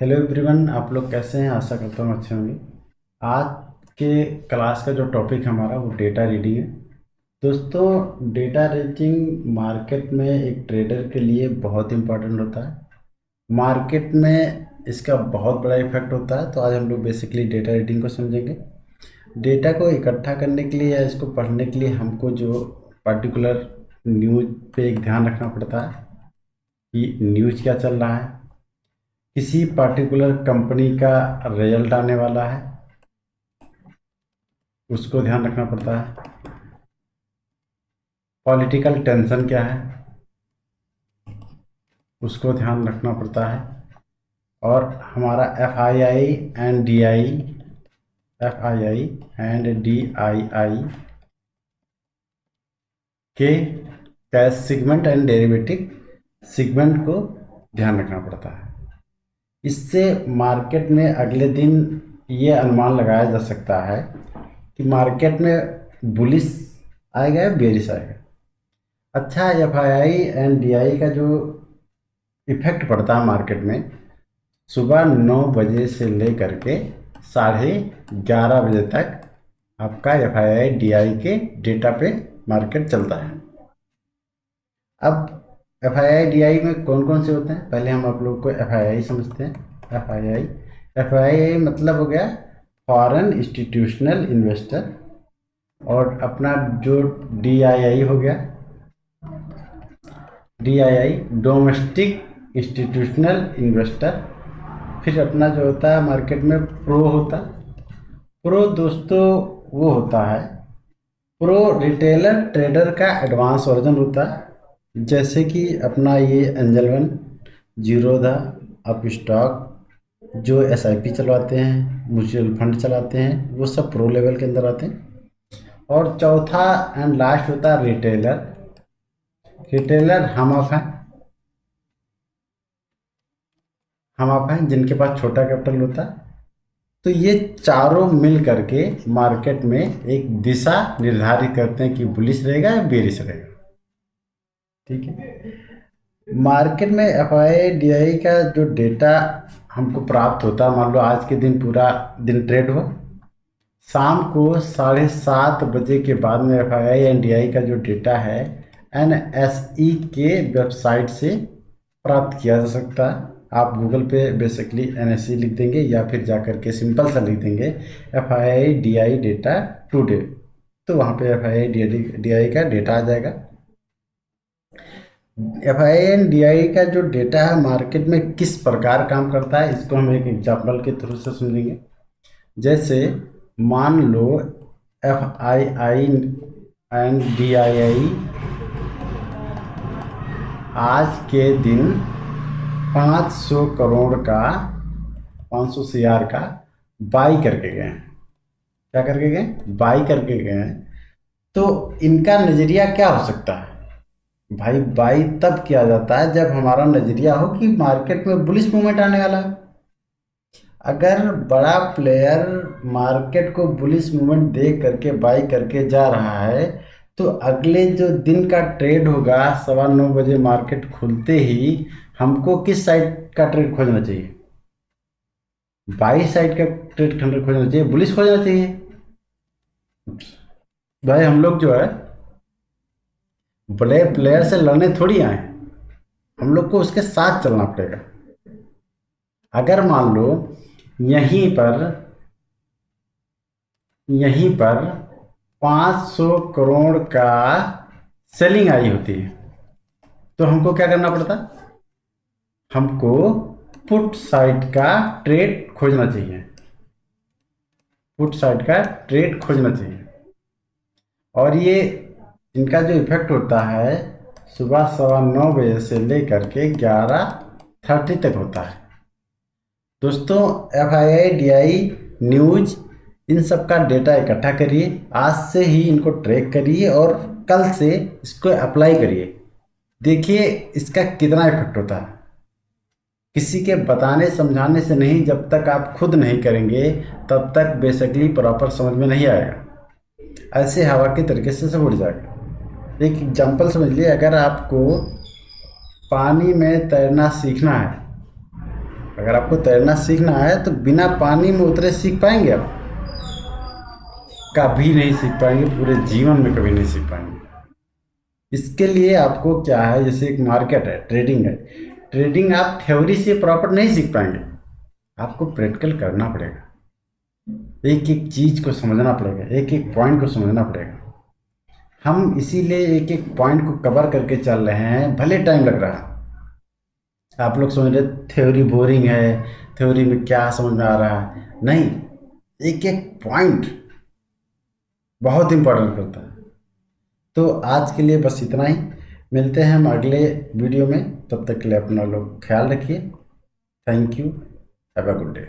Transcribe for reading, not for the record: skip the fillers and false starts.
Hello everyone, आप लोग कैसे हैं? आशा करता हूँ अच्छे होंगे। आज के क्लास का जो टॉपिक हमारा वो डेटा रीडिंग है। दोस्तों, डेटा रीडिंग मार्केट में एक ट्रेडर के लिए बहुत इंपॉर्टेंट होता है। मार्केट में इसका बहुत बड़ा इफेक्ट होता है। तो आज हम लोग बेसिकली डेटा रीडिंग को समझेंगे। डेटा को इकट्ठा करने के लिए या इसको पढ़ने के लिए हमको जो पर्टिकुलर न्यूज़ पे एक ध्यान रखना पड़ता है कि न्यूज़ क्या चल रहा है, किसी पर्टिकुलर कंपनी का रिजल्ट आने वाला है, उसको ध्यान रखना पड़ता है। पॉलिटिकल टेंशन क्या है, उसको ध्यान रखना पड़ता है। और हमारा F I I and D I I के cash segment and derivative segment को ध्यान रखना पड़ता है। इससे मार्केट में अगले दिन ये अनुमान लगाया जा सकता है कि मार्केट में बुलिश आएगा या बेरिश आएगा। अच्छा, F I I and D आई का जो इफेक्ट पड़ता है मार्केट में, सुबह 9 बजे से लेकर के 11:30 बजे तक आपका F I I D I के डेटा पे मार्केट चलता है। अब F I I D I में कौन कौन से होते हैं, पहले हम आप लोग को एफ आई आई समझते हैं। एफ आई आई मतलब हो गया फॉरेन इंस्टीट्यूशनल इन्वेस्टर। और अपना जो डी आई आई हो गया, D I I domestic institutional investor. फिर अपना जो होता है मार्केट में प्रो होता है। प्रो दोस्तों वो होता है, प्रो रिटेलर ट्रेडर का एडवांस वर्जन होता है। जैसे कि अपना ये angel one, Zerodha, up stock, जो एस आई पी चलवाते हैं, म्यूचुअल फंड चलाते हैं, वो सब प्रो लेवल के अंदर आते हैं। और चौथा एंड लास्ट होता है रिटेलर। रिटेलर हम आप हैं जिनके पास छोटा कैपिटल होता है। तो ये चारों मिल करके मार्केट में एक दिशा निर्धारित करते हैं कि बुलिश रहेगा या बेरिश रहेगा। ठीक है। मार्केट में एफ आई डी आई का जो डेटा हमको प्राप्त होता है, मान लो आज के दिन पूरा दिन ट्रेड हुआ, शाम को 7:30 बजे के बाद में F I I and D आई का जो डेटा है एन एस ई के वेबसाइट से प्राप्त किया जा सकता है। आप गूगल पे बेसिकली एन एस ई लिख देंगे या फिर जा करके सिंपल सा लिख देंगे F I I D I data today, तो वहाँ पे F I I D I का डेटा आ जाएगा। F I I and D आई का जो डेटा है मार्केट में किस प्रकार काम करता है, इसको हम एक एग्जाम्पल के थ्रू से समझेंगे। जैसे मान लो F I I and D I I आज के दिन 500 करोड़ का, 500 सीआर का बाई करके गए हैं। क्या करके गए? बाई करके गए हैं। तो इनका नज़रिया क्या हो सकता है भाई? बाई तब किया जाता है जब हमारा नज़रिया हो कि मार्केट में बुलिश मूवमेंट आने वाला है। अगर बड़ा प्लेयर मार्केट को बुलिश मूवमेंट देख करके बाई करके जा रहा है, तो अगले जो दिन का ट्रेड होगा 9:15 बजे मार्केट खुलते ही हमको किस साइड का ट्रेड खोजना चाहिए? बाई साइड का ट्रेड खोजना चाहिए, बुलिश खोजना चाहिए। भाई हम लोग जो है बड़े प्लेयर से लड़ने थोड़ी आए, हम लोग को उसके साथ चलना पड़ेगा। अगर मान लो यहीं पर 500 करोड़ का सेलिंग आई होती है, तो हमको क्या करना पड़ता? हमको पुट साइड का ट्रेड खोजना चाहिए। पुट साइड का ट्रेड खोजना चाहिए। और ये इनका जो इफेक्ट होता है सुबह 9:15 बजे से लेकर के 11:30 तक होता है। दोस्तों, F I I D I news in सब का डेटा इकट्ठा करिए, आज से ही इनको ट्रैक करिए और कल से इसको अप्लाई करिए। देखिए इसका कितना इफेक्ट होता है। किसी के बताने समझाने से नहीं, जब तक आप खुद नहीं करेंगे तब तक बेसिकली प्रॉपर समझ में नहीं आएगा। ऐसे हवा के तरीके से सब उड़ जाएगा। एक एग्जांपल समझ लिए, अगर आपको पानी में तैरना सीखना है, अगर आपको तैरना सीखना है तो बिना पानी में उतरे सीख पाएंगे आप? कभी नहीं सीख पाएंगे, पूरे जीवन में कभी नहीं सीख पाएंगे। इसके लिए आपको क्या है, जैसे एक मार्केट है, ट्रेडिंग है, ट्रेडिंग आप थ्योरी से प्रॉपर नहीं सीख पाएंगे, आपको प्रैक्टिकल करना पड़ेगा, एक एक चीज को समझना पड़ेगा, एक एक पॉइंट को समझना पड़ेगा। हम इसीलिए एक एक पॉइंट को कवर करके चल रहे हैं, भले टाइम लग रहा है। आप लोग समझ रहे थ्योरी बोरिंग है, थ्योरी में क्या समझ में आ रहा है, नहीं, एक एक पॉइंट बहुत इंपॉर्टेंट करता है। तो आज के लिए बस इतना ही, मिलते हैं हम अगले वीडियो में, तब तक के लिए अपना लोग ख्याल रखिए। Thank you, have a good day.